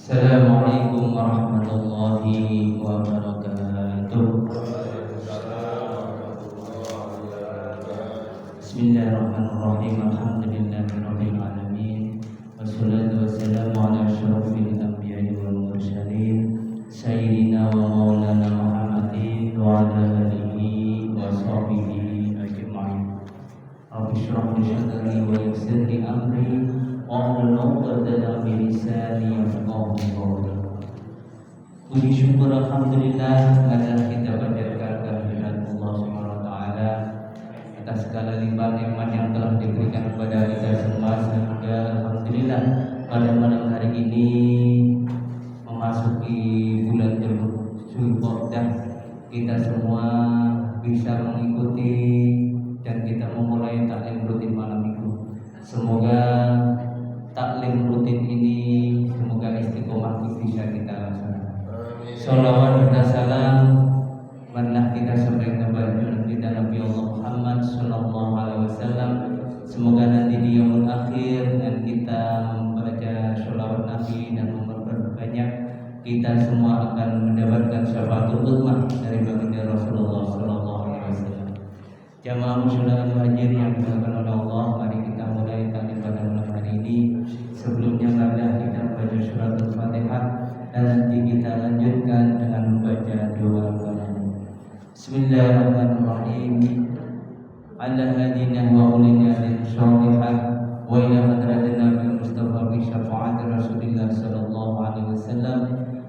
Assalamualaikum warahmatullahi wabarakatuh. Bismillahirrahmanirrahim. Alhamdulillahirabbil alamin. Wassalatu wassalamu ala asyrofil anbiya'i wal mursalin sayyidina wa maulana Muhammadin wa ala alihi wa sahbihi ajma'in. Rabbi shrah li sadri wa yassir li amri wahlul 'uqdatam min lisani yafqahu qawli. Puji syukur alhamdulillah adalah kita panjatkan kehadirat Allah Subhanahu wa taala atas segala limpah nikmat yang telah diberikan kepada kita semua, sehingga alhamdulillah pada malam hari ini memasuki bulan Dzulqa'dah kita semua bisa mengikuti dan kita memulai taklim rutin malam minggu. Semoga taklim rutin ini semoga istiqomah bisa kita laksanakan. Sholawat dan salam marilah kita sampaikan kepada kita Nabi Allah Muhammad Sallallahu Alaihi Wasallam. Semoga nanti di yaumul akhir dan kita membaca sholawat Nabi dan memperbanyak, kita semua akan mendapatkan syafaatul uzma dari baginda Rasulullah Sallallahu Alaihi Wasallam. Jamaah muslimin muhajirin yang dimuliakan oleh Allah, mari kita mulai taklim pada malam hari ini. Sebelumnya marilah kita membaca surat Al-Fatihah dan nanti kita lanjutkan dengan membaca doa kalam. Bismillahirrahmanirrahim. Ala hadina wa ulina lil sholihah wa ila hadratin Nabi Mustafa bi syafaat Rasulillah sallallahu alaihi wasallam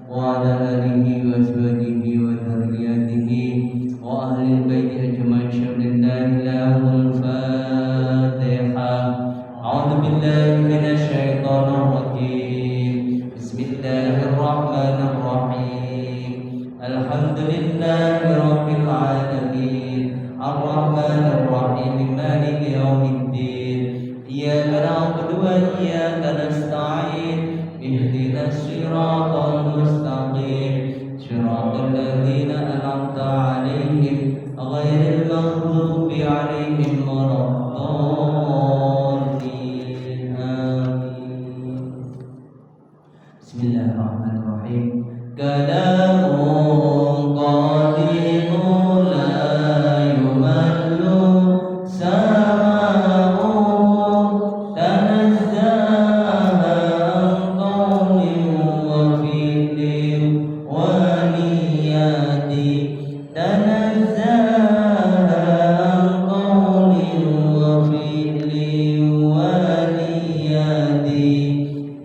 wa ala alihi wa sahbihi wa dzurriyyatihi wa ahli baiti ajma'in syamlillahi lahul Fatihah. A'udzu billahi minasy syaithanir rajim. Bismillahirrahmanirrahim. Alhamdulillahi rabbil alamin. Ar-Rahmanir Rahim. Maliki yaumiddin. Iyyaka na'budu wa iyyaka nasta'in. Ihdinas siratal mustaqim. Siratal ladzina an'amta 'alaihim ghairil maghdubi 'alaihim waladdallin. Amin. Bismillahirrahmanirrahim. Kalamun qadimun la yumallu sama'un tanazzaha an qawlin wa fi'lin wa niyati tanazzaha an qawlin wa fi'lin wa niyati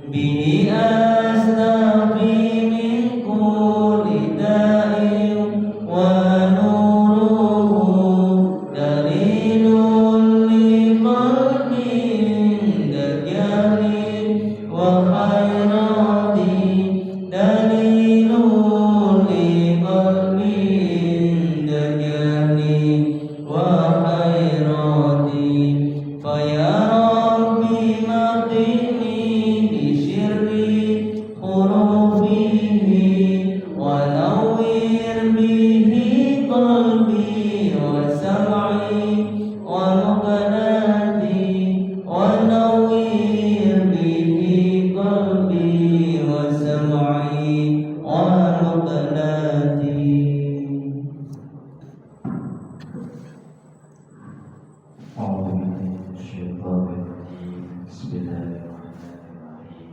bihi astaghfi min kulli da'in wa nuruhu dalilun li qalbin dajalin wa khairati dalilun li qalbin dajalin wa khairati fa ya rabbi maqini bi sirri hurufihi wa nawwir bihi qalbi wa sam'i wa muqadati wa nawwir bihi qalbi wa sam'i wa muqadati. A'udzu billahi minasyaitonir rajim. Bismillahirrahmanirrahim.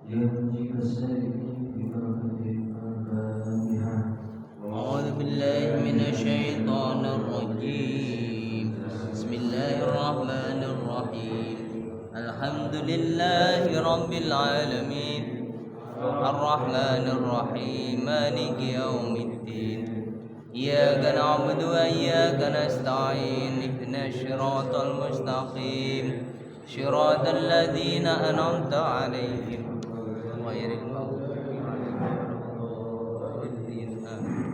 أعوذ بالله من الشيطان الرجيم. بسم الله الرحمن الرحيم. الحمد لله رب العالمين الرحمن الرحيم مالك يوم الدين إياك نعبد وإياك نستعين اهدنا الصراط المستقيم صراط الذين أنعمت عليهم غير المغضوب عليهم ولا الضالين آمين.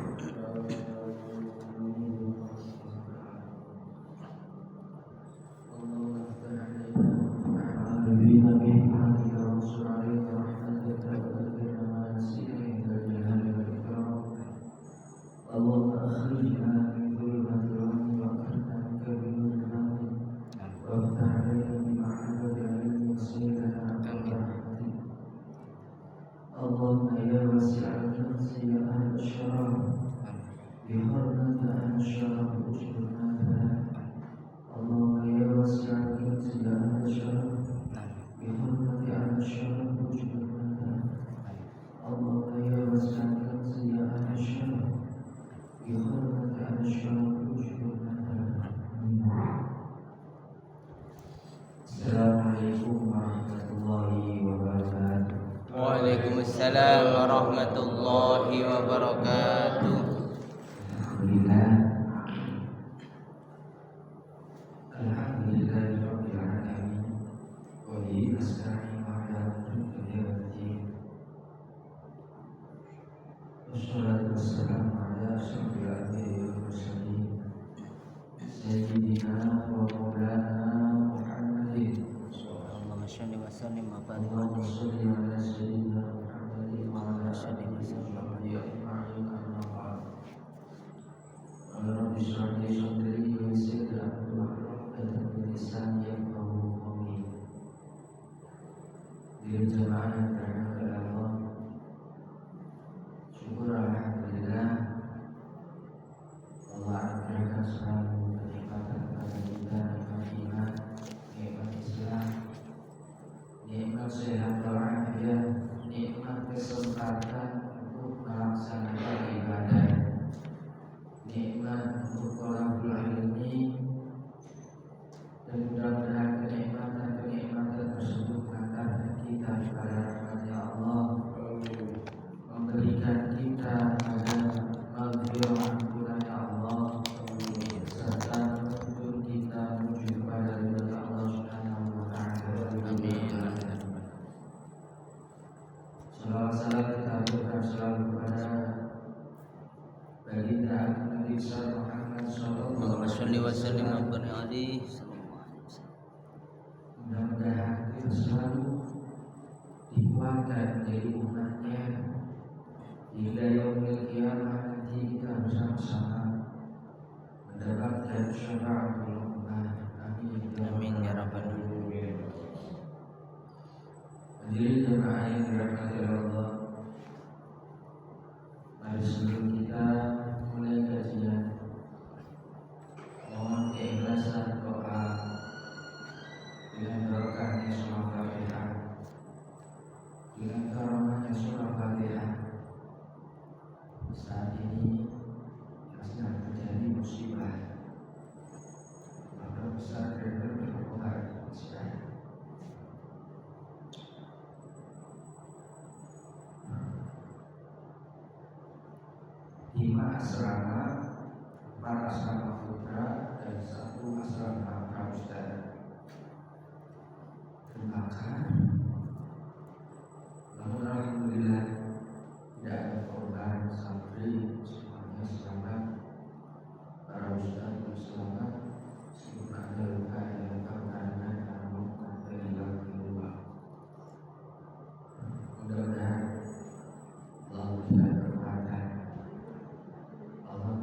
اللهم يا واسع الكنز يا أهل الشرف بحرمة أهل الشرف اجبرنا بها. اللهم يا واسع الكنز يا أهل الشرف بحرمة أهل الشرف اجبرنا بها. اللهم يا واسع الكنز يا أهل الشرف بحرمة أهل الشرف اجبرنا بها. السلام عليكم ورحمة الله وبركاته. Waalaikumsalam warahmatullahi wabarakatuh. Alhamdulillah. Alhamdulillahirabbil alamin. Wa bihi nasta'inu 'ala umuri din. Wassalatu wassalamu 'ala asyrofil anbiya'i wal mursalin. Sayyidina wa maulana Muhammadin. Allahumma shalli wa sallim wa barik Allahumma alaihi. shalli 'ala sayyidina Muhammadin wa 'ala Allahumma shalli wa sallim wa barik alaihi. Rabbi shrah li sadri wa yassir li amri wahlul 'uqdatam min lisani yafqahu qawli. Di jamaah yang dirahmati Allah, syukur alhamdulillah Allah anugerahkan selalu kenikmatan kepada kita, nikmat iman, nikmat Islam, nikmat sehat walafiat, nikmat kesempatan untuk melaksanakan ibadah, nikmat untuk thalabul ilmi, dan mudah-mudahan kenikmatan tersebut mengantarkan kita kepada rahmatnya Allah, memberikan kita pada maghfirah ampunannya Allah, serta menuntun kita menuju kepada ridha Allah Subhanahu wa taala. Amin. Salawat salam kita aturkan selalu kepada baginda Nabi Muhammad Allahumma sallallahu shalli wa alaihi sallim wa wasallam. barik alaihi sallallahu alaihi wasallam. Mudah-mudahan kita selalu dikuatkan dari umatnya hingga yaumil qiyamah nanti kita bersama-sama mendapatkan syafaatul ummah. Amin Amin ya rabbal alamin. Hadirin jemaah yang dirahmati Allah, mari sebelum kita mulai kajian, mohon keikhlasan doa dengan barokahnya surah Fatihah, dengan karamahnya surah Fatihah. Saat ini yang sedang terjadi musibah, maka besar dan berbongkar musibah. Lima asrama, 4 asrama putra dan 1 asrama praustara terbakar. Namun alhamdulillah tidak ada korban, santri semuanya selamat, para ustaz pun selamat, meskipun ada luka yang karena melakukan kehilangan kedua. Mudah-mudahan Allah kita berkekuatan, Allah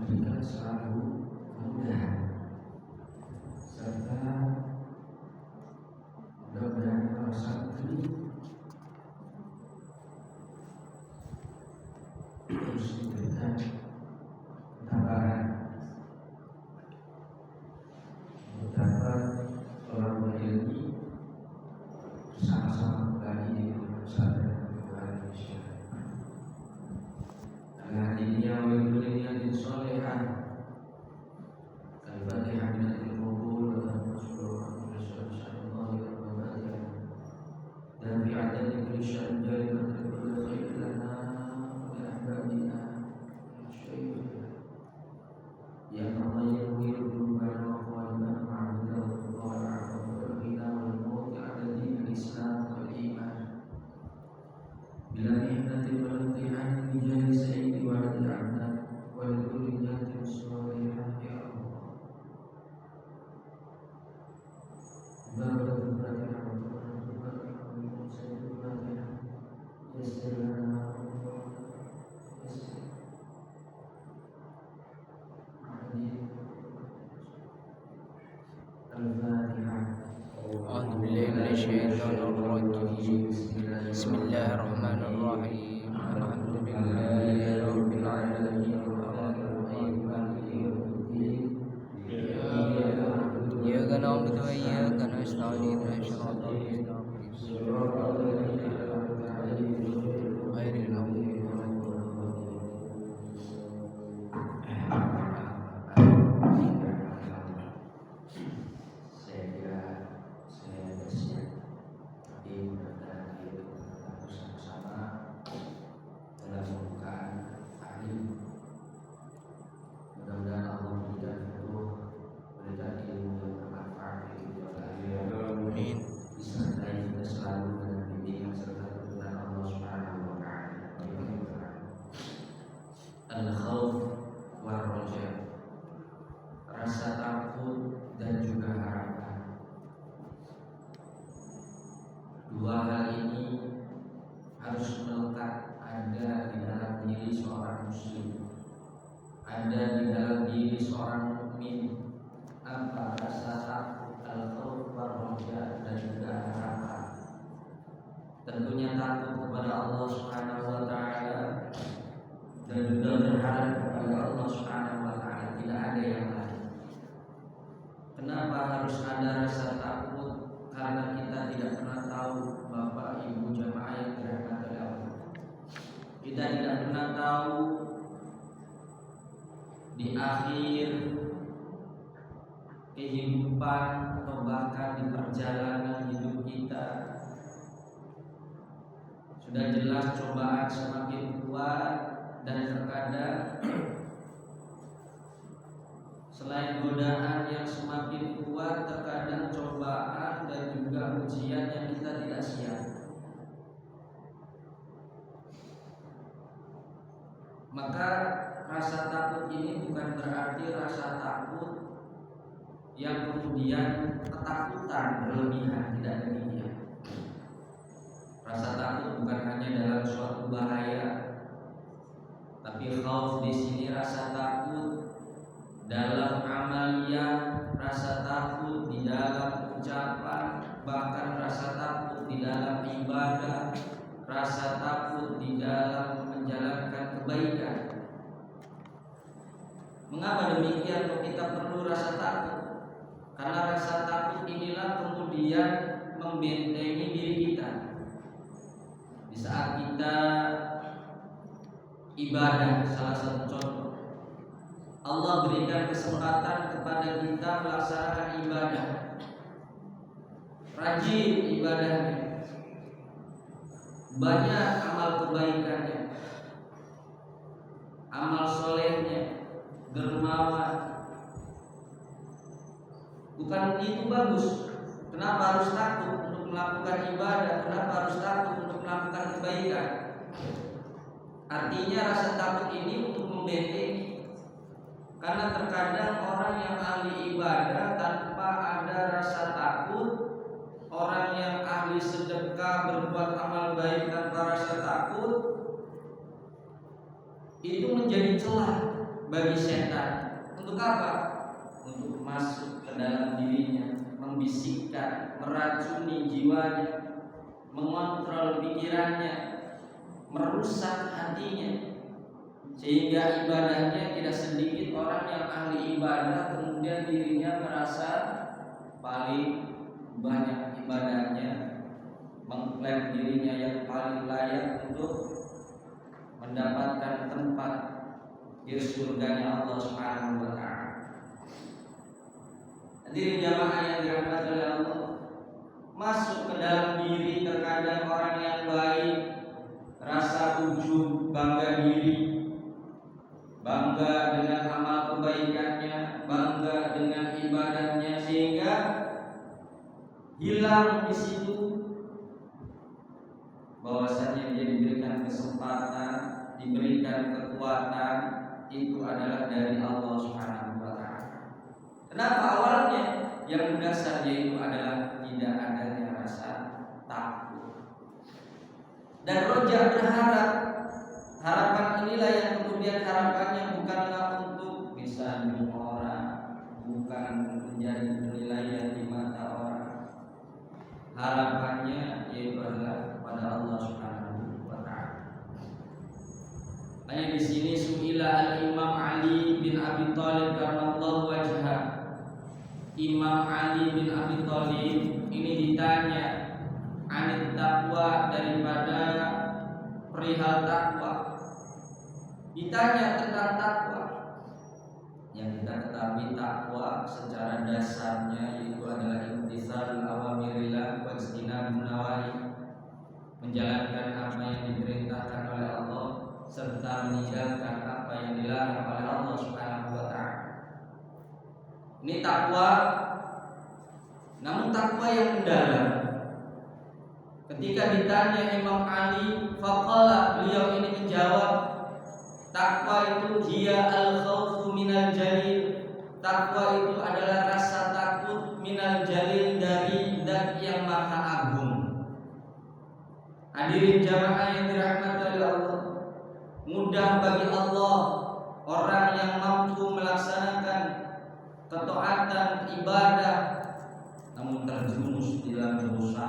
كل شأن جالبة كل خير لنا ولأحبابنا شيخنا يا الله يغفر ذنوبنا وأقوالنا مع الهدى والتقى والعفو والغنى والموت على دين الإسلام والإيمان بلا محنة ولا امتحان بجاه سيد ولد عبدان ولذريات صالحة يا الله بركة الفاتحة يسر لنا يسر الفاتحة أعوذ بالله من الشيطان الرجيم بسم الله الرحمن الرحيم الحمد لله رب العالمين الرحمن الرحيم مالك يوم الدين إياك نعبد وإياك نستعين اهدنا الصراط المستقيم صراط الذين أنعمت عليهم غير المغضوب saya kira saya bersiap tapi mudah-mudahan kita bersama-sama dalam pembukaan alim. Mudah-mudahan Allah memberikan penuh berikan ilmu yang bermanfaat bagi kita sekalian. Amin. Disertai kita selalu dengan bimbingan serta tuntunan Allah Subhanahu wa taala. Al-khawf war raja. Rasa takut dan juga harapan. Dua hal ini harus melekat ada di dalam diri seorang muslim, ada di dalam diri seorang mukmin. Apa rasa takut, al-khawf war raja dan juga harapan. Tentunya takut kepada Allah Subhanahu wa taala dan juga berharap kepada Allah Subhanahu wa taala, tidak ada yang lain. Kenapa harus ada rasa takut? Karena kita tidak pernah tahu Bapak Ibu jamaah yang dirahmati oleh Allah. Kita tidak pernah tahu di akhir kehidupan atau bahkan di perjalanan hidup kita sudah jelas cobaan semakin kuat dan terkadang selain godaan yang semakin kuat, terkadang cobaan dan juga ujian yang kita tidak siap. Maka rasa takut ini bukan berarti rasa takut yang kemudian ketakutan berlebihan, tidak demikian. Rasa takut bukan hanya dalam suatu bahaya, tapi khauf di sini rasa takut dalam amalia, rasa takut di dalam ucapan, bahkan rasa takut di dalam ibadah, rasa takut di dalam menjalankan kebaikan. Mengapa demikian? Kok kita perlu rasa takut? Karena rasa takut inilah kemudian membentengi diri kita. Di saat kita ibadah, salah satu contoh, Allah berikan kesempatan kepada kita melaksanakan ibadah. Rajin ibadahnya, banyak amal kebaikannya, amal solehnya, dermawan. Bukan itu bagus. Kenapa harus takut untuk melakukan ibadah? Kenapa harus takut untuk melakukan kebaikan? Artinya rasa takut ini untuk membentengi. Karena terkadang orang yang ahli ibadah tanpa ada rasa takut, orang yang ahli sedekah berbuat amal baik tanpa rasa takut, itu menjadi celah bagi setan. Untuk apa? Untuk masuk ke dalam dirinya, membisikkan, meracuni jiwanya, mengontrol pikirannya, merusak hatinya, sehingga ibadahnya tidak sedikit orang yang ahli ibadah kemudian dirinya merasa paling banyak ibadahnya, mengklaim dirinya yang paling layak untuk mendapatkan tempat di surganya Allah Subhanahu wa taala. Hadirin jamaah yang dirahmati oleh Allah, masuk ke dalam diri terkadang keadaan orang yang baik, rasa ujub, bangga diri, bangga dengan amal kebaikannya, bangga dengan ibadahnya, sehingga hilang di situ bahwasanya dia diberikan kesempatan, diberikan kekuatan, itu adalah dari Allah Subhanahu wa taala. Kenapa? Awalnya yang mendasar yaitu adalah tidak adanya rasa takut. Dan Roja berharap, harapan inilah yang kemudian harapannya bukanlah untuk bisa dibunuh orang, bukan menjadi penilaian di mata orang. Harapannya yaitu adalah kepada Allah Subhanahu wa taala. Hanya di sini suila al-Imam Ali bin Abi Thalib karramallahu wajhah. Imam Ali bin Abi Thalib ini ditanya anit taqwa, daripada perihal takwa. Ditanya tentang takwa. Yang kita ketahui takwa secara dasarnya itu adalah imtitsalul awamirillah wa ijtinabun nawahi, menjalankan apa yang diperintahkan oleh Allah serta meninggalkan apa yang dilarang oleh Allah Subhanahu wa taala. Ini takwa, namun takwa yang mendalam. Ketika ditanya Imam Ali, faqala, beliau ini menjawab, takwa itu hiya al-khawfu minal jalil. Takwa itu adalah rasa takut minal jalil, dari zat yang maha agung. Hadirin jamaah yang dirahmati oleh Allah, mudah bagi Allah orang yang mampu melaksanakan ketaatan ibadah namun terjerumus di dalam dosa.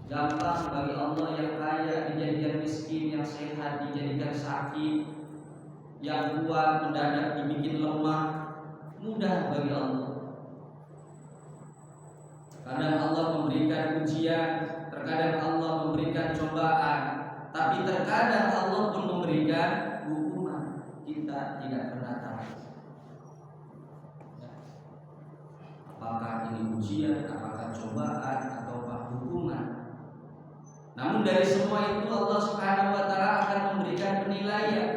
Gampang bagi Allah yang kaya dijadikan miskin, yang sehat dijadikan sakit, yang kuat mendadak dibikin lemah. Mudah bagi Allah. Kadang Allah memberikan ujian, terkadang Allah memberikan cobaan, tapi terkadang Allah pun memberikan hukuman. Kita tidak pernah tahu apakah ini ujian, apakah cobaan, ataukah hukuman. Namun dari semua itu Allah Subhanahu wa taala akan memberikan penilaian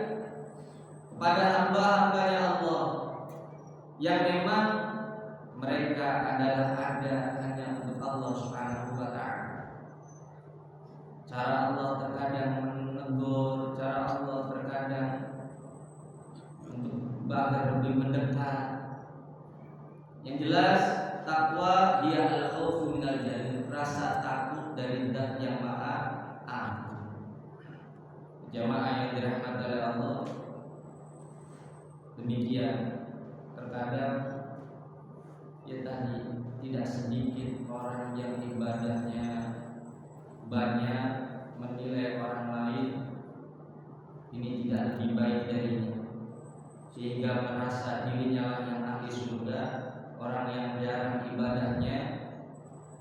kepada hamba-hambanya Allah yang memang mereka adalah ada hanya untuk Allah Subhanahu wa taala. Cara Allah terkadang menegur, cara Allah terkadang untuk agar lebih mendekat. Yang jelas takwa dia al-khaufu minal jalil, rasa takut dari zat yang maha agung. Jamaah yang dirahmati oleh Allah, demikian terkadang ya tadi tidak sedikit orang yang ibadahnya banyak, menilai orang lain ini tidak lebih baik darinya, sehingga merasa dirinya lah yang ahli surga. Orang yang jarang ibadahnya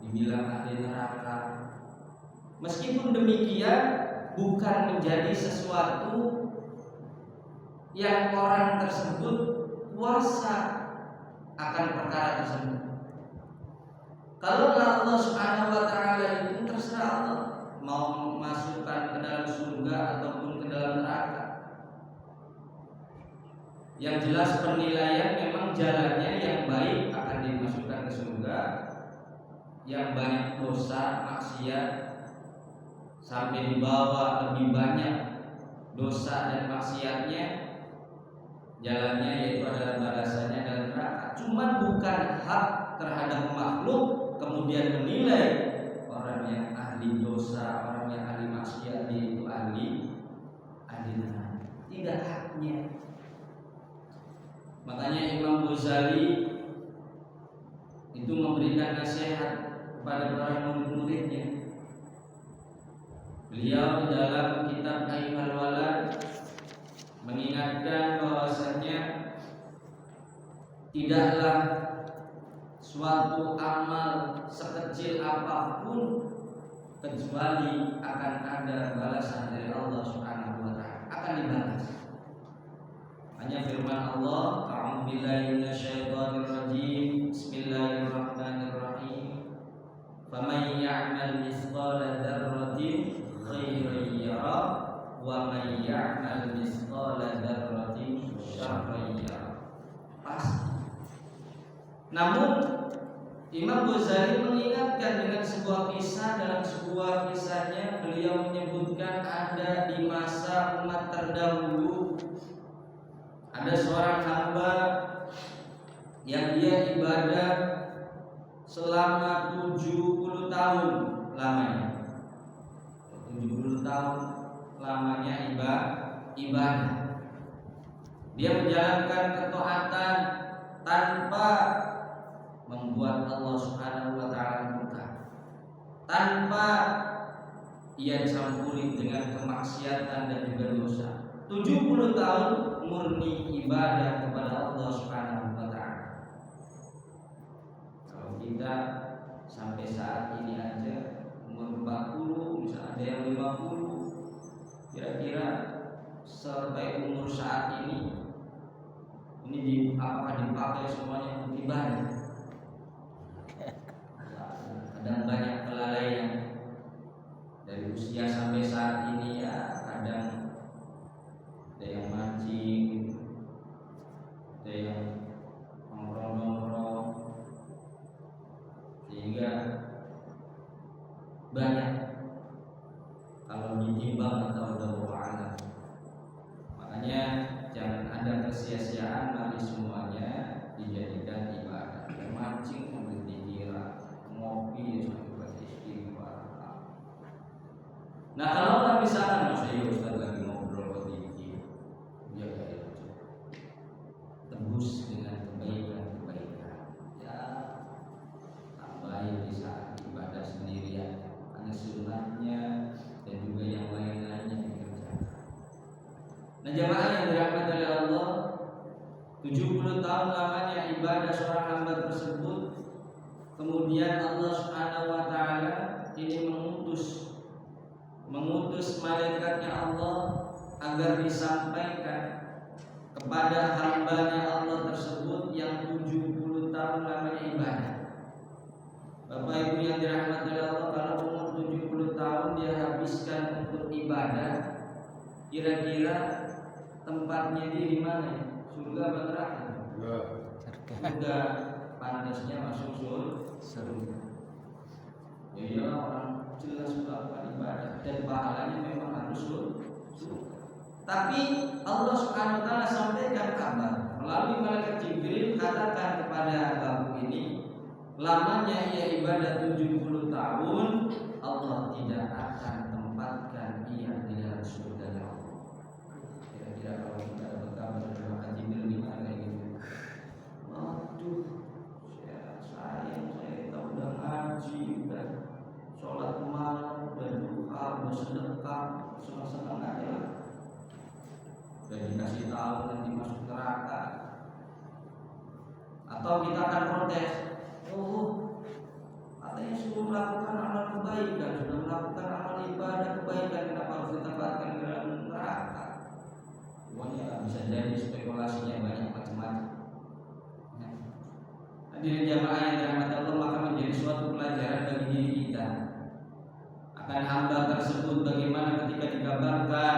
dibilang ahli neraka. Meskipun demikian, bukan menjadi sesuatu yang orang tersebut puasa akan perkara tersebut. Kalau Allah Subhanahu wa taala itu terserah Allah mau masukkan ke dalam surga ataupun ke dalam neraka. Yang jelas penilaian memang jalannya yang baik akan dimasukkan ke surga, yang banyak dosa maksiat sampai dibawa lebih banyak dosa dan maksiatnya, jalannya yaitu adalah balasannya dalam neraka. Cuman bukan hak terhadap makhluk kemudian menilai orang yang ahli dosa, orang yang ahli maksiat itu ahli neraka. Tidak haknya. Makanya Imam Ghazali itu memberikan nasihat kepada para murid-muridnya. Beliau di dalam kitab Ayyuhal Walad mengingatkan bahwasanya tidaklah suatu amal sekecil apapun kecuali akan ada balasan dari Allah Subhanahu wa taala, akan dibalas. Hanya firman Allah, a'udzubillahi minasyaitonir rajim, bismillahirrahmanirrahim. faman ya'mal mithqala dzarratin khairan yara wa man ya'mal mithqala dzarratin syarran yara. Pasti. Namun Imam Ghazali mengingatkan dengan sebuah kisah. Dalam sebuah kisahnya beliau menyebutkan ada di masa umat terdahulu ada seorang hamba yang dia ibadah selama 70 tahun lamanya. 70 tahun lamanya ibadah. Dia menjalankan ketaatan tanpa membuat Allah Subhanahu wa taala murka, tanpa ia campuri dengan kemaksiatan dan juga dosa. 70 tahun murni ibadah kepada Allah Subhanahu wa taala. Kalau kita sampai saat ini aja umur 40, misalnya ada yang 50, kira-kira sampai umur saat ini apakah dipakai semuanya untuk ibadah? Kadang banyak kelalaian dari usia sampai saat ini ya, kadang ada yang mancing, ada yang nongkrong-nongkrong, sehingga banyak kalau ditimbang atau dakwah. Makanya jangan ada kesia-siaan, mari semuanya dijadikan ibadah. Mancing ambil dikira, ngopi sampai istighfar. Nah kalau misalkan saya Ustaz lagi ngobrol dikit, jaga itu, tembus dengan kebaikan. Ya tambahin di saat ibadah sendirian, hanya sunatnya dan juga yang lain-lainnya dikerjakan. Nah jamaah yang dirahmati oleh Allah, 70 tahun lamanya ibadah seorang hamba tersebut, kemudian Allah Subhanahu wa taala ini mengutus malaikatnya Allah agar disampaikan kepada hambanya Allah tersebut yang 70 tahun lamanya ibadah. Bapak Ibu yang dirahmati oleh Allah, kalau umur 70 tahun dia habiskan untuk ibadah, kira-kira tempatnya dia di mana? Surga atau neraka? Surga. Pantasnya masuk surga. Ya orang jelas melakukan ibadah dan pahalanya memang harus surga. Tapi Allah Subhanahu wa taala sampaikan kabar melalui malaikat Jibril, katakan kepada babu ini, lamanya ia ibadah 70 tahun, Allah tidak akan tempatkan ia di dalam surga Allah. Kira-kira kalau kita dapat kabar dari malaikat Jibril gimana gitu? Waduh, saya udah ngaji, udah sholat malam, udah duha, udah sedekah, senang-senang aja lah. Udah dikasih tahu nanti masuk neraka. Atau kita akan protes, katanya suruh melakukan amal kebaikan, sudah melakukan amal ibadah kebaikan, kenapa harus ditempatkan ke dalam neraka? Semuanya bisa jadi spekulasinya banyak macam-macam. Hadirin jamaah yang dirahmati Allah, maka menjadi suatu pelajaran bagi diri kita akan hamba tersebut, bagaimana ketika dikabarkan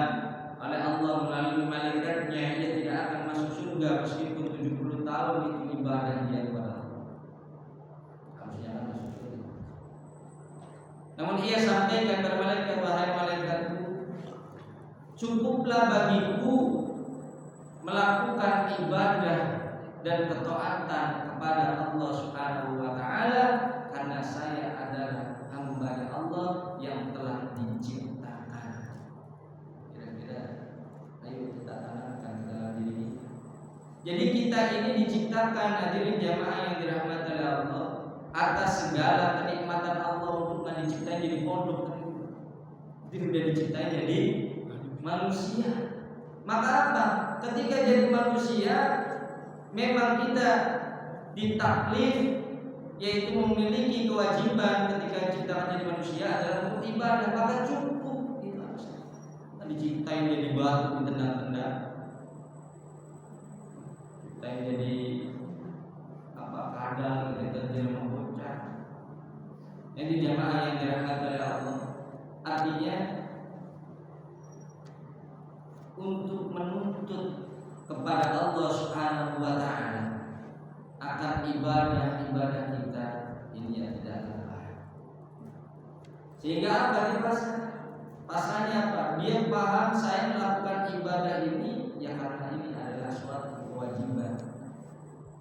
oleh Allah melalui malaikatnya ia tidak akan masuk surga meskipun 70 tahun itu ibadah dia kepada Allah. Harusnya akan masuk surga. Namun ia sampaikan kepada malaikat, wahai malaikatku, cukuplah bagiku melakukan ibadah dan ketaatan kepada Allah Subhanahu wa taala karena saya adalah hamba Allah yang telah diciptakan. Kira-kira ayo kita tanamkan dalam diri kita. Jadi kita ini diciptakan, hadirin jamaah yang dirahmati oleh Allah, atas segala kenikmatan Allah untuk diciptain jadi pondok. Jadi sudah diciptain jadi manusia. Maka apa? Ketika jadi manusia, memang kita ditaklif, yaitu memiliki kewajiban ketika diciptakan jadi manusia adalah untuk ibadah. Maka cukup itu harusnya. Diciptain jadi batu ditendang-tendang, diciptain jadi kadal, kita jadi membocah. Jadi jamaah yang dirahmati oleh Allah, artinya untuk menuntut kepada Allah Subhanahu wa taala akan ibadah-ibadah kita ini yang tidak lelah. Sehingga apa dipasang? Pasalnya apa? Dia paham saya melakukan ibadah ini ya karena ini adalah suatu kewajiban.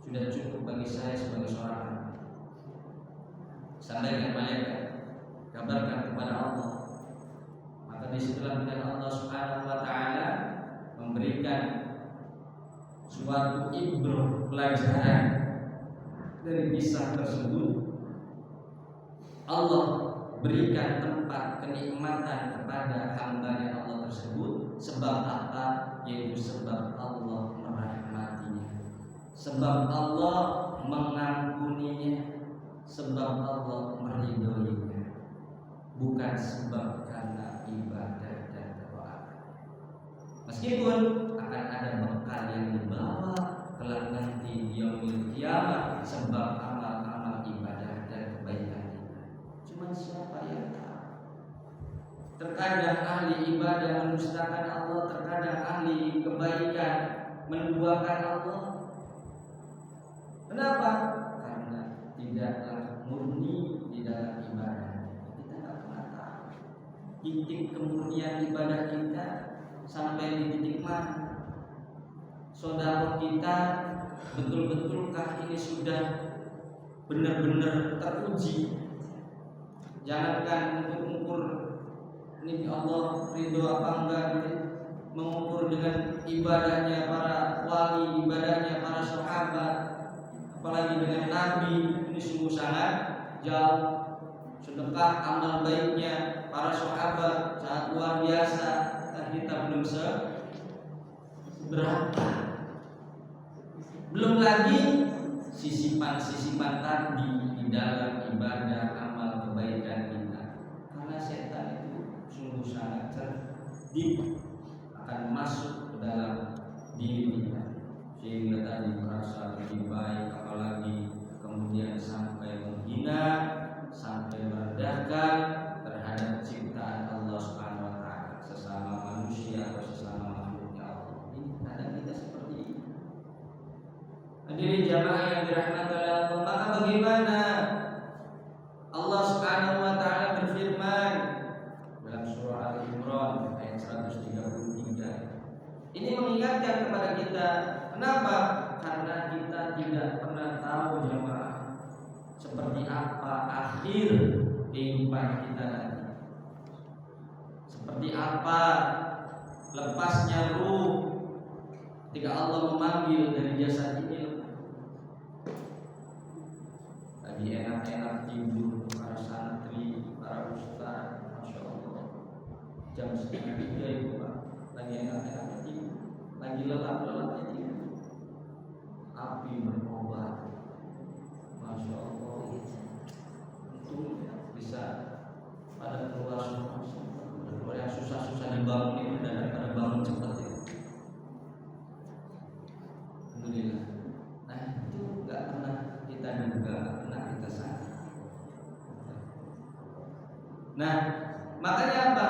Sudah cukup bagi saya sebagai seorang hamba. Sampaikan malaikat, kabarkan kepada Allah. Maka disitulah dengan Allah Subhanahu wa taala memberikan suatu ibrah pelajaran dari kisah tersebut. Allah berikan tempat kenikmatan kepada hamba-Nya Allah tersebut. Sebab apa? Yaitu sebab Allah merahmatinya, sebab Allah mengampuninya, sebab Allah meridhoinya, bukan sebab karena ibadah dan doa. Meskipun akan ada bekal yang dibawa kelak nanti di yaumil qiyamah sebab amal-amal ibadah dan kebaikan kita. Cuma siapa yang tahu? Terkadang ahli ibadah mendustakan Allah, terkadang ahli kebaikan menduakan Allah. Kenapa? Karena tidaklah murni di dalam ibadah. Kita tidak pernah tahu titik kemurnian ibadah kita sampai di titik mana. Saudara kita betul-betulkah ini sudah benar-benar teruji? Jangankan untuk mengukur ini Allah ridho apa enggak, mengukur dengan ibadahnya para wali, ibadahnya para sahabat, apalagi dengan Nabi, ini sungguh sangat jauh. Sedekah amal baiknya para sahabat sangat luar biasa, dan kita belum seberapa. Belum lagi sisipan-sisipan tadi di dalam ibadah amal kebaikan kita. Karena setan itu sungguh sangat cerdik, akan masuk ke dalam diri kita sehingga tadi merasa lebih baik, apalagi kemudian sampai menghina, sampai merendahkan terhadap ciptaan Allah Subhanahu wa taala, sesama manusia atau sesama makhluknya Allah. Ini kadang kita seperti ini. Hadirin jamaah yang dirahmati oleh Allah, maka bagaimana Allah Subhanahu wa taala berfirman dalam surah Al-Imran ayat 133. Ini mengingatkan kepada kita. Kenapa? Karena kita tidak pernah tahu jemaah seperti apa akhir kehidupan kita nanti. Seperti apa lepasnya ruh ketika Allah memanggil dari jasad ini. Lagi enak-enak tidur para santri, para ustaz, masya Allah. Jam 2:30 itu Pak, lagi enak-enak tidur, lagi lelap-lelapnya tidur. Api berkobar, masya Allah. Itu bisa pada keluar semua. Keluar yang susah-susah dibangun itu dan pada bangun cepat ya. Alhamdulillah. Nah itu nggak pernah kita duga, pernah kita sadar. Nah makanya apa?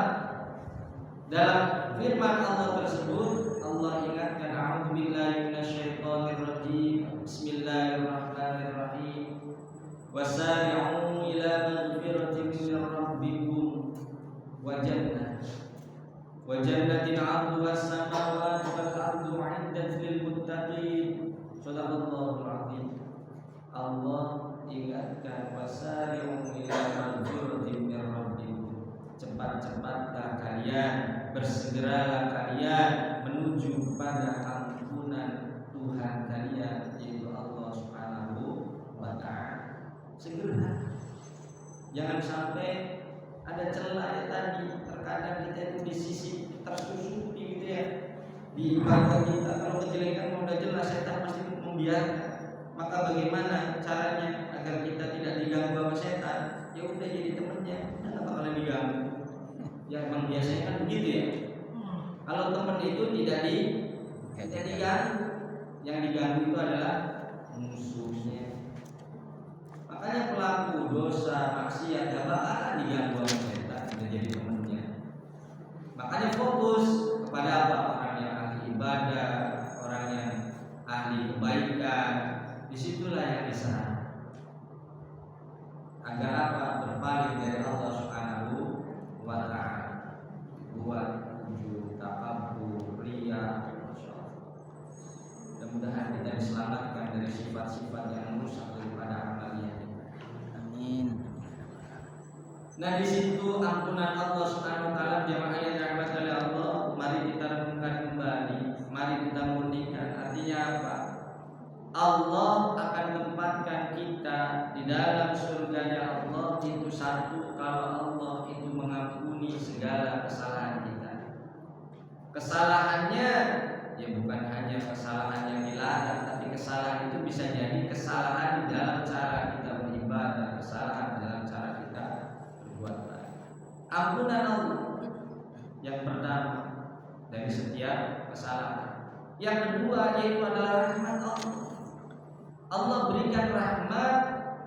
Dalam firman Allah tersebut Allah ingatkan, a'udzubillahi minasyaitonirrajim, bismillahirrahmanirrahim, wasari'u ila maghfiratin min rabbikum wa jannatin 'arduha as-samawati wal ardu 'iddat lil muttaqin. Shadaqallahul 'azim. Allah ingatkan, wasari'u ila maghfiratin min rabbikum, cepat-cepatlah kalian, bersegeralah kalian menuju kepada ampunan Tuhan kalian, yaitu Allah Subhanahu wa taala. Segera. Jangan sampai ada celah ya tadi. Terkadang kita itu di sisi tersusupi gitu ya. Di ibadah kita kalau kejelekan udah jelas setan pasti membiarkan. Maka bagaimana caranya agar kita tidak diganggu sama setan? Ya udah jadi temannya, enggak bakalan diganggu. Ya emang biasanya kan begitu ya. Kalau teman itu tidak diganggu, yang diganggu itu adalah musuhnya. Maka Makanya pelaku dosa maksiat gak bakalan diganggu oleh setan, kita jadi temannya. Makanya fokus kepada apa? Orang yang ahli ibadah, orang yang ahli kebaikan, disitulah yang disana. Agar apa? Berpaling dari Allah Subhanahu wa Ta'ala. Buat ujub, takabur, riya. Mudah-mudahan kita diselamatkan dari sifat-sifat yang merusak daripada amalnya. Amin. Nah, di situ ampunan Allah Subhanahu wa Ta'ala, jamaah yang dirahmati oleh Allah, mari kita renungkan kembali, mari kita murnikan. Artinya apa? Allah akan tempatkan kita di dalam surganya Allah itu satu kalau Allah itu mengampuni segala kesalahan kita. Kesalahannya ya bukan hanya kesalahan yang dilarang, tapi kesalahan itu bisa jadi kesalahan di dalam cara kita beribadah, kesalahan dalam cara kita berbuat baik. Ampunan Allah yang pertama dari setiap kesalahan. Yang kedua yaitu adalah rahmat Allah. Allah berikan rahmat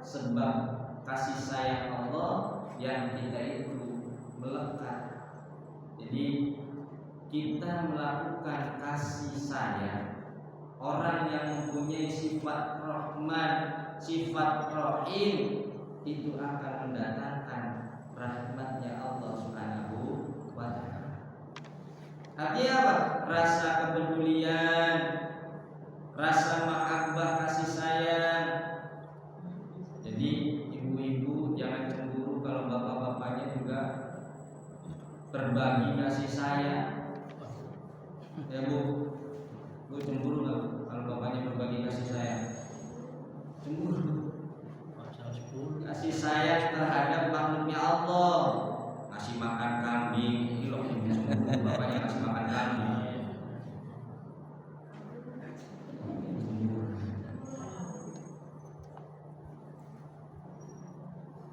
sebab kasih sayang Allah yang kita itu melekat. Jadi kita melakukan kasih sayang, orang yang mempunyai sifat rahman, sifat rahim, itu akan mendatangkan rahmatnya Allah Subhanahu wa Ta'ala. Artinya apa? Rasa kepedulian, rasa mahabbah, kasih sayang. Jadi ibu-ibu jangan cemburu kalau bapak-bapaknya juga berbagi kasih sayang. Ya bu cemburu nggak kalau bapaknya berbagi kasih sayang? Cemburu. Kasih sayang terhadap makhluknya Allah, ngasih makan kambing, ini loh cemburu bapaknya ngasih makan kambing.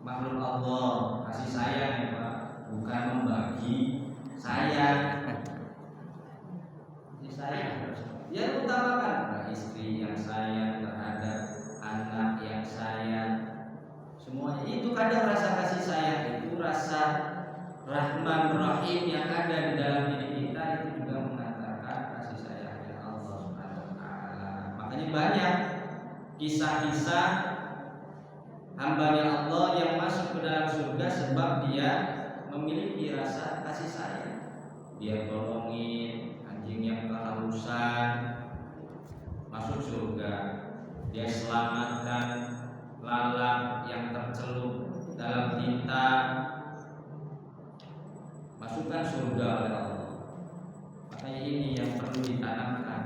Makhluk Allah kasih sayang ya Pak, bukan membagi sayang. Sayang dia utamakan istri yang sayang terhadap anak yang sayang, semuanya itu kadang rasa kasih sayang itu rasa rahman rahim yang ada di dalam diri kita itu juga mengantarkan kasih sayangnya Allah Subhanahu wa Ta'ala. Makanya banyak kisah-kisah hambanya Allah yang masuk ke dalam surga sebab dia memiliki rasa kasih sayang. Dia tolongin anjing yang kehausan masuk surga, dia selamatkan lalat yang tercelup dalam tinta, masukkan surga oleh Allah. Makanya ini yang perlu ditanamkan.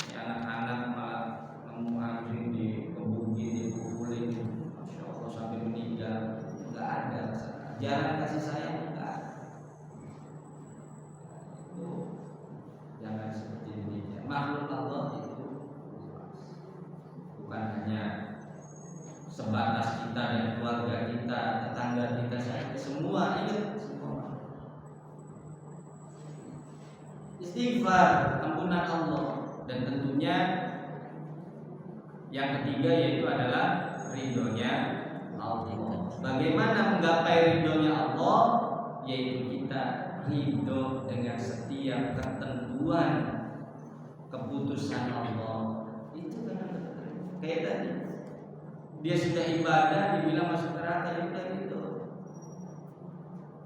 Ya, anak-anak malah nemu anjing dikebukin, dipukulin, Masya Allah sampai meninggal, nggak ada ajaran kasih sayang, nggak ada. Itu jangan seperti ini. Makhluk Allah itu bukan hanya sebatas kita dan keluarga kita, tetangga kita saja, semua ingat semua. Istighfar, ampunan Allah, dan tentunya yang ketiga yaitu adalah ridhonya Allah. Bagaimana menggapai ridhonya Allah? Yaitu kita ridho dengan setiap ketentuan keputusan Allah. Itu kan kayak tadi dia sudah ibadah dibilang masuk neraka, ya udah gitu.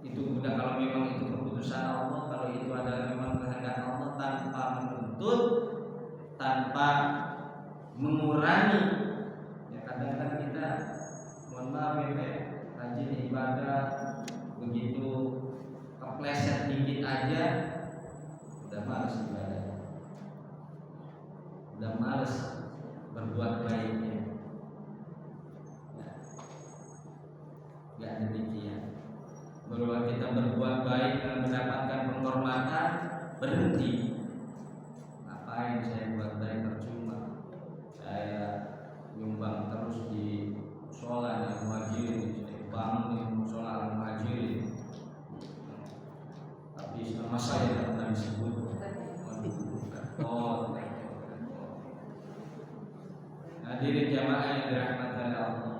Itu udah kalau memang itu keputusan Allah, kalau itu adalah memang kehendak Allah, tanpa menuntut, tanpa mengurangi. Ya kadang-kadang kita mohon maaf ya, rajin ibadah begitu kepleset dikit aja udah males ibadah, udah males berbuat baiknya. Gak demikian. Bahwa kita berbuat baik dan mendapatkan penghormatan, berhenti. Ngapain saya buat baik percuma? Saya nyumbang terus di sholat yang muhajirin, saya bangun di sholat yang muhajirin, tapi nama saya tidak pernah disebut. Hadirin jamaah yang dirahmati oleh Allah,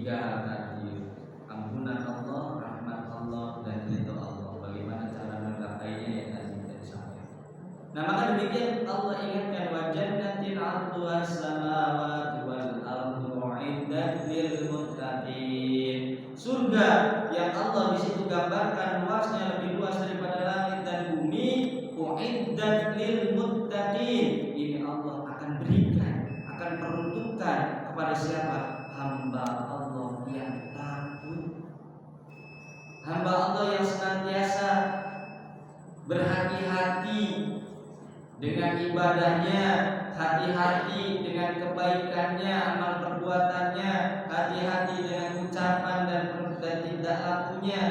tiga hal tadi, ampunan Allah, rahmat Allah, dan ridho Allah. Bagaimana cara menggapainya yang tadi kita sampaikan. Nah, maka demikian Allah ingatkan, wa jannatin 'arduha as-samawati wal ardu u'iddat lil muttaqin. Surga yang Allah di situ gambarkan luasnya lebih luas daripada langit dan bumi, u'iddat lil muttaqin. Ini Allah akan berikan, akan peruntukkan kepada siapa? Hamba Allah yang takut, hamba Allah yang senantiasa berhati-hati dengan ibadahnya, hati-hati dengan kebaikannya, amal perbuatannya, hati-hati dengan ucapan dan tindak lakunya.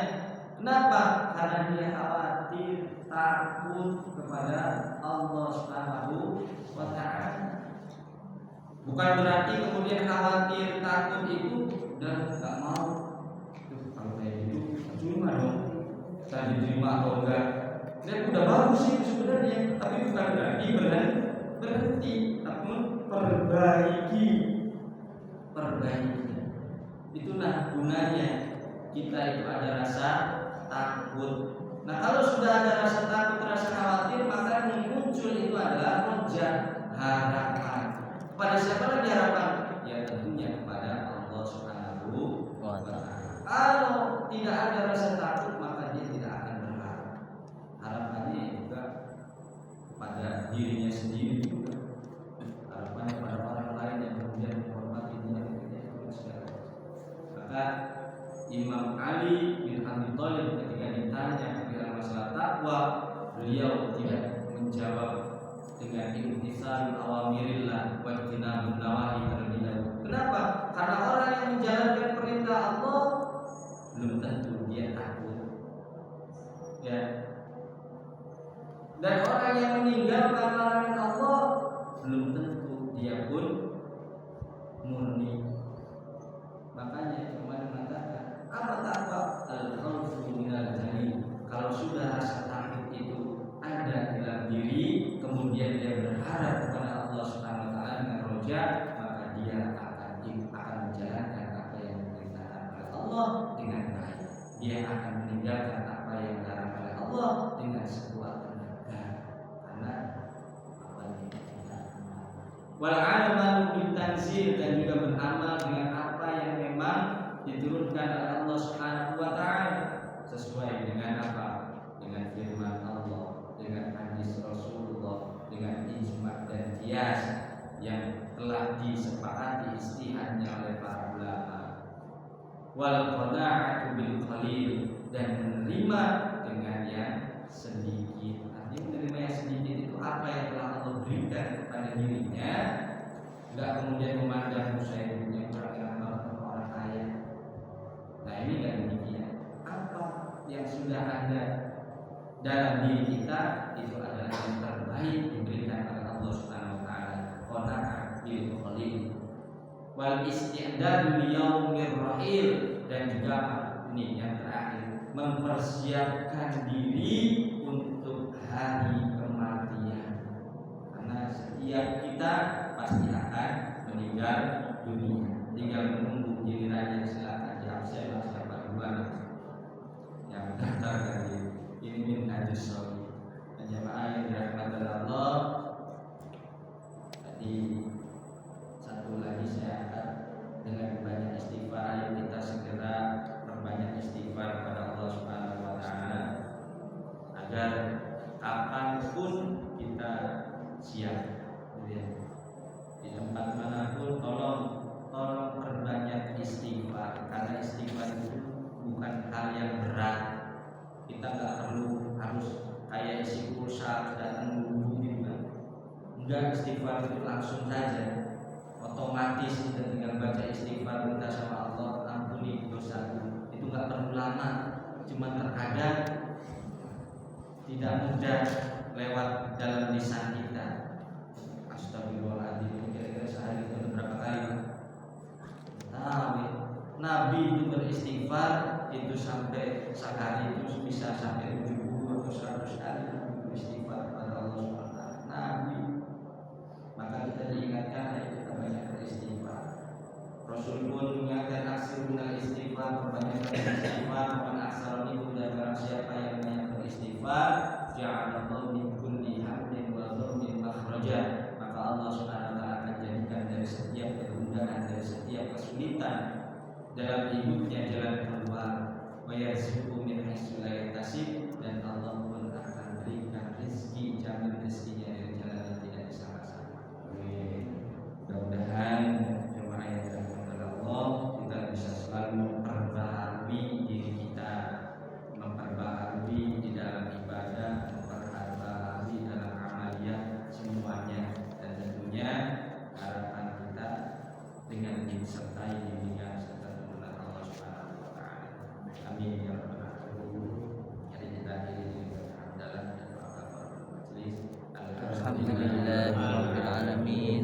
Kenapa? Karena dia khawatir, takut kepada Allah Subhanahu wa ta'ala. Bukan berarti kemudian khawatir, takut itu dan nggak mau. Kalau kayak gitu, cuma dong. Saya diterima atau enggak? Dan udah bagus sih sebenarnya, tapi bukan berarti berhenti, namun perbaiki. Itulah gunanya kita itu ada rasa takut. Nah, kalau sudah ada rasa takut, rasa khawatir, maka yang muncul itu adalah roja, harapan. Pada siapa lagi harapan? Ya tentunya kepada Allah Subhanahu wa ta'ala. Kalau tidak ada rasa takut, maka dia tidak akan berharap. Harapannya juga pada dirinya sendiri juga. Harapannya pada orang lain yang kemudian menghormati dia. Maka Imam Ali bin Abi Thalib ketika ditanya tentang masalah takwa, beliau tidak menjawab dengan imtitsalul awamirillah wa ijtinabun nawahi terlebih dahulu. Kenapa? Karena orang yang menjalankan perintah Allah belum tentu dia takut. Ya. Dan orang yang meninggalkan larangan Allah belum tentu dia pun murni. Makanya kemarin mengatakan, apa takwa? Al-khawfu minal jalil. Kalau sudah rasa takut itu ada dalam diri, kemudian dia berharap kepada Allah Subhanahu wa ta'ala dengan roja, maka dia akan menjalankan apa yang diperintahkan oleh Allah dengan baik. Dia akan meninggalkan apa yang dilarang oleh Allah dengan sekuat tenaga. Karena apa yang kita wal amalu bil tanzil, dan juga beramal dengan apa yang memang diturunkan oleh Allah Subhanahu wa ta'ala sesuai dengan apa? Dengan firman Allah, dengan hadis Rasulullah, dengan ijma' dan qiyas yang telah disepakati istihadnya oleh para ulama. Wal qana'atu bil qalil, dan menerima dengan yang sedikit. Artinya menerima yang sedikit itu apa yang telah Allah berikan kepada dirinya, enggak kemudian memandang saya punya kurang orang kaya. Nah, ini enggak demikian. Apa yang sudah ada dalam diri kita itu adalah yang terbaik diberikan oleh Allah Subhanahu wa ta'ala. Qana'ah bil qalil wal isti'dadu li yaumir rahil, dan juga ini yang terakhir, mempersiapkan diri untuk hari kematian. Karena setiap kita pasti akan meninggal dunia, tinggal menunggu gilirannya. Silakan jawab saya siapa duluan yang mendaftar dari ini min hadis sahih. Jemaah yang dirahmati Allah, tadi satu lagi saya akan dengan banyak istighfar, ayo kita segera perbanyak istighfar kepada Allah Subhanahu wa ta'ala agar kapanpun kita siap. Di tempat manapun tolong perbanyak istighfar, karena istighfar itu bukan hal yang berat. Kita nggak perlu harus kayak isi pulsa datang dulu gitu kan. Enggak, istighfar itu langsung saja, otomatis kita tinggal baca istighfar, minta sama Allah ampuni dosaku. Itu nggak perlu lama, cuma terkadang tidak mudah lewat dalam lisan kita. Astagfirullahaladzim, kira-kira sehari itu berapa kali? Tahu, Nabi itu beristighfar itu sampai sehari itu bisa sampai 70 atau 100 kali beristighfar kepada Allah SWT. Nabi. Maka kita diingatkan, ayo kita banyak beristighfar. Rasul pun mengingatkan aksiru dalam hidupnya jalan keluar, wa yarzuqhu min haitsu la yahtasib, dan Allah pun akan berikan rezeki, jamin rezekinya dari jalan yang tidak disangka-sangka. Mudah-mudahan jemaah yang dirahmati Allah, kita bisa selalu memperbaharui diri kita, memperbaharui di dalam ibadah, memperbaharui dalam amaliyah semuanya, dan tentunya harapan kita dengan disertai bimbingan serta tuntunan Allah Subhanahu wa taala. Amin ya rabbal alamin. Jadi kita akhiri dengan dalam dan majelis. Alhamdulillahirabbil alamin.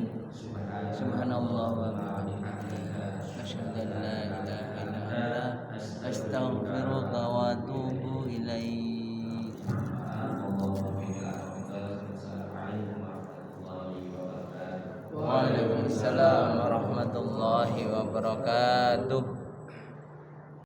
Subhanallah wa bihamdihi, asyhadu an la ilaha illa anta, astaghfiruka wa atubu ilaik. Waalaikumsalam warahmatullahi wabarakatuh.